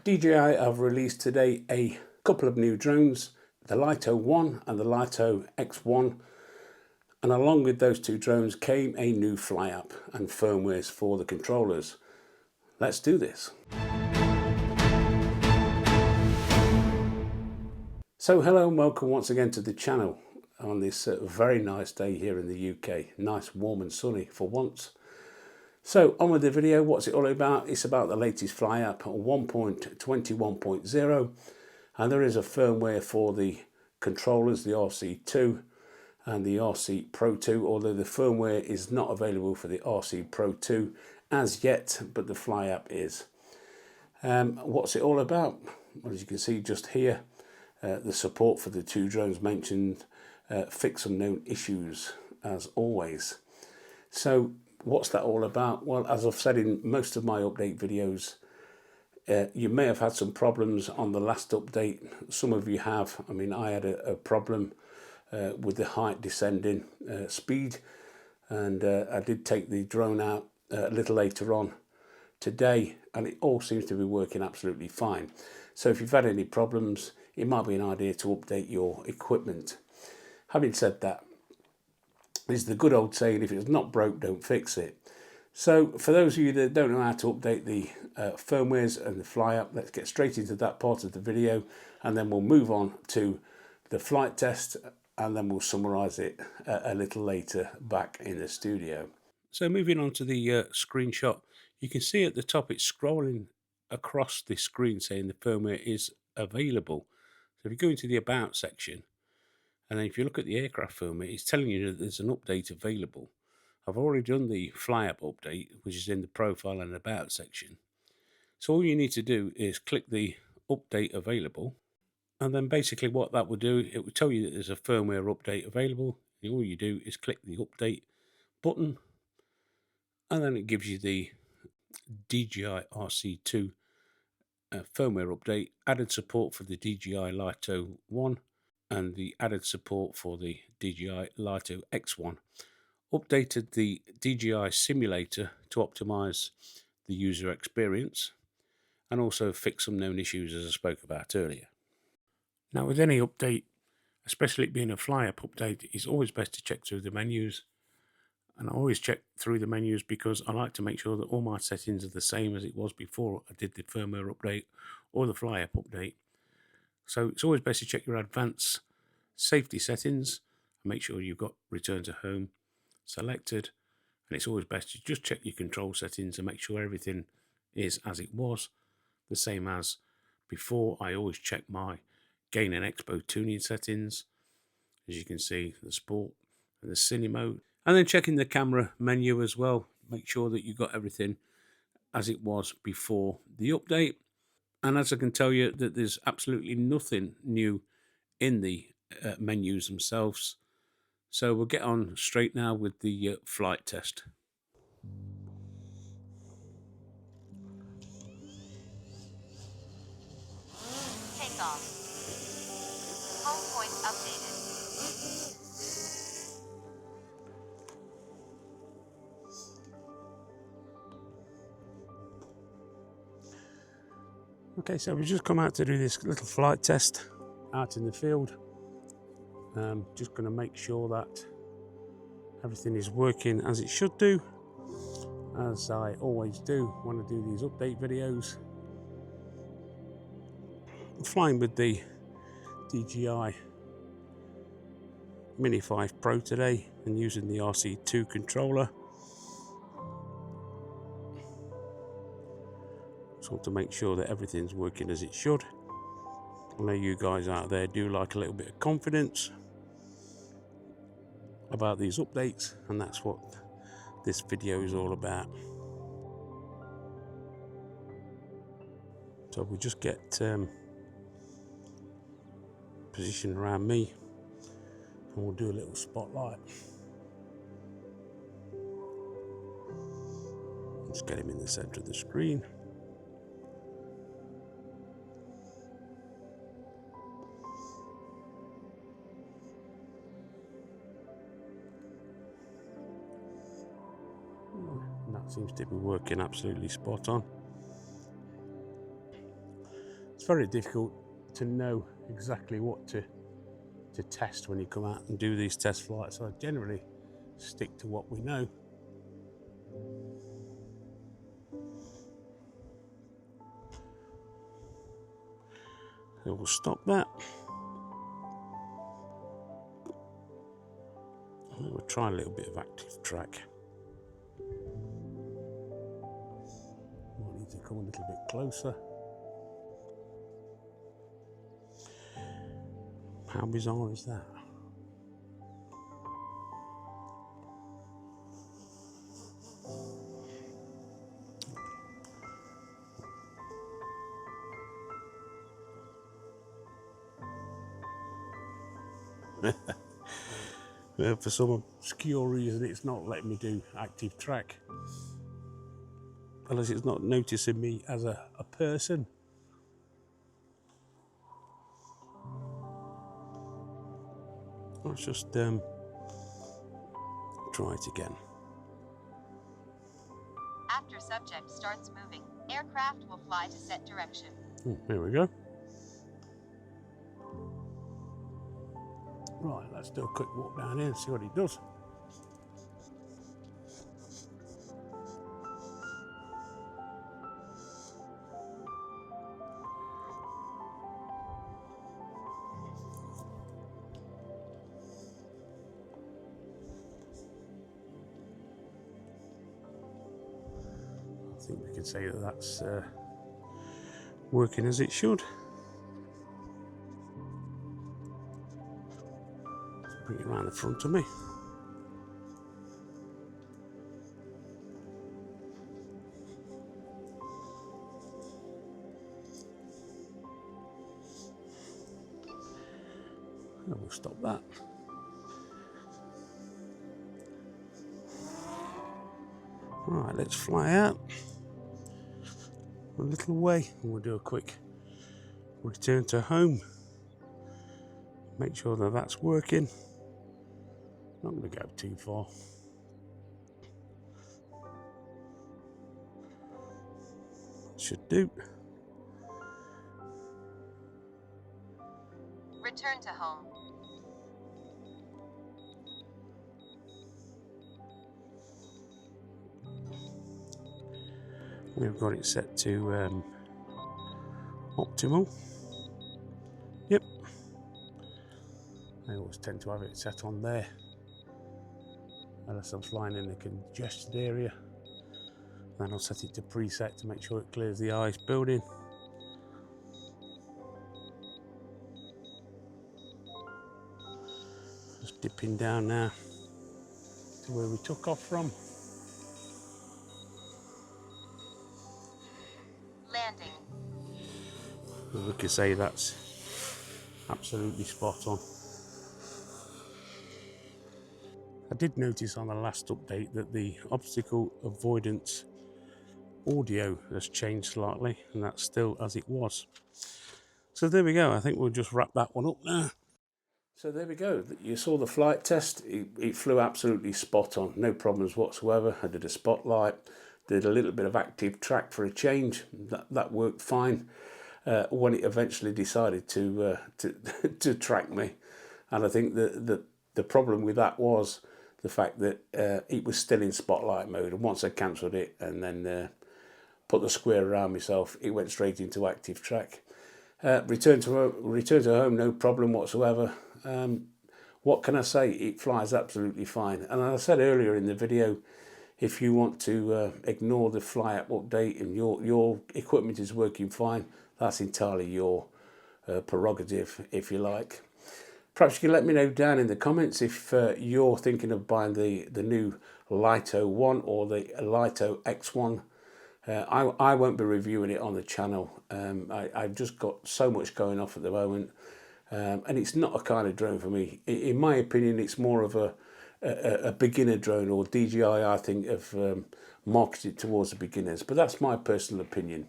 DJI have released today a couple of new drones, the Lito 1 and the Lito X1, and along with those two drones came a new Fly app and firmwares for the controllers. Let's do this. So hello and welcome once again to the channel on this very nice day here in the UK. Nice, warm and sunny for once. So on with the video. What's it all about? It's about the latest Fly app 1.21.0, and there is a firmware for the controllers, the RC2 and the RC Pro 2, although the firmware is not available for the RC Pro 2 as yet, but the Fly app is. What's it all about? Well, as you can see just here, the support for the two drones mentioned, fix some known issues as always. So what's that all about? Well, as I've said in most of my update videos, you may have had some problems on the last update. Some of you have. I mean, I had a problem with the height descending speed, and I did take the drone out a little later on today, and it all seems to be working absolutely fine. So if you've had any problems, it might be an idea to update your equipment. Having said that, is the good old saying, if it's not broke, don't fix it. So for those of you that don't know how to update the firmwares and the Fly app, let's get straight into that part of the video, and then we'll move on to the flight test, and then we'll summarize it a little later back in the studio. So moving on to the screenshot, you can see at the top it's scrolling across the screen saying the firmware is available. So if you go into the About section, and then if you look at the aircraft firmware, it's telling you that there's an update available. I've already done the Fly app update, which is in the Profile and About section. So all you need to do is click the Update Available, and then basically what that will do, it will tell you that there's a firmware update available. And all you do is click the Update button, and then it gives you the DJI RC2 firmware update, added support for the DJI Lito 1, and the added support for the DJI Lito X1. Updated the DJI simulator to optimize the user experience, and also fix some known issues as I spoke about earlier. Now with any update, especially it being a Fly app update, it's always best to check through the menus. And I always check through the menus because I like to make sure that all my settings are the same as it was before I did the firmware update or the Fly app update. So it's always best to check your advanced safety settings and make sure you've got return to home selected. And it's always best to just check your control settings and make sure everything is as it was, the same as before. I always check my gain and expo tuning settings, as you can see, the sport and the cine mode, and then checking the camera menu as well. Make sure that you got everything as it was before the update. And as I can tell you, that there's absolutely nothing new in the menus themselves. So we'll get on straight now with the flight test. Take off. Home point updated. Okay, so we've just come out to do this little flight test out in the field. Just going to make sure that everything is working as it should do, as I always do when I do these update videos. I'm flying with the DJI Mini 5 Pro today and using the RC2 controller. Just want to make sure that everything's working as it should. I know you guys out there do like a little bit of confidence about these updates, and that's what this video is all about. So we'll just get positioned around me, and we'll do a little spotlight. Let's get him in the center of the screen. And that seems to be working absolutely spot on. very difficult to know exactly what to test when you come out and do these test flights. So I generally stick to what we know. So we'll stop that. And we'll try a little bit of active track. Might need to come a little bit closer. How bizarre is that? For some obscure reason, it's not letting me do active track. Unless it's not noticing me as a person. Let's just try it again. After subject starts moving, aircraft will fly to set direction. There we go. Right, let's do a quick walk down here and see what it does. I think we can say that that's working as it should. Bring it around the front of me. And we'll stop that. Right, let's fly out a little way and we'll do a quick return to home. Make sure that that's working. Not going to go too far. Should do. Return to home. We've got it set to optimal. Yep. I always tend to have it set on there, unless I'm flying in a congested area. Then I'll set it to preset to make sure it clears the ice building. Just dipping down now to where we took off from. Landing. We can say that's absolutely spot on. I did notice on the last update that the obstacle avoidance audio has changed slightly, and that's still as it was. So there we go. I think we'll just wrap that one up now. So there we go. You saw the flight test. It flew absolutely spot on. No problems whatsoever. I did a spotlight, did a little bit of active track for a change. That worked fine. When it eventually decided to track me, and I think that the problem with that was the fact that it was still in spotlight mode, and once I cancelled it and then put the square around myself, it went straight into active track. Return to home, no problem whatsoever. What can I say? It flies absolutely fine. And as I said earlier in the video, if you want to ignore the Fly App update and your equipment is working fine, that's entirely your prerogative, if you like. Perhaps you can let me know down in the comments if you're thinking of buying the new Lito 1 or the Lito X1. I won't be reviewing it on the channel. I've just got so much going off at the moment, and it's not a kind of drone for me. In my opinion, it's more of a beginner drone, or DJI, I think, have marketed towards the beginners. But that's my personal opinion.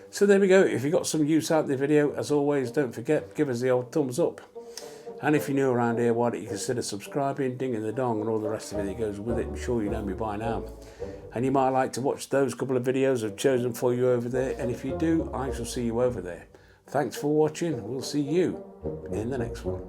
So there we go. If you got some use out of the video, as always, don't forget, give us the old thumbs up. And if you're new around here, why don't you consider subscribing, dinging the dong and all the rest of it that goes with it. I'm sure you know me by now. And you might like to watch those couple of videos I've chosen for you over there. And if you do, I shall see you over there. Thanks for watching. We'll see you in the next one.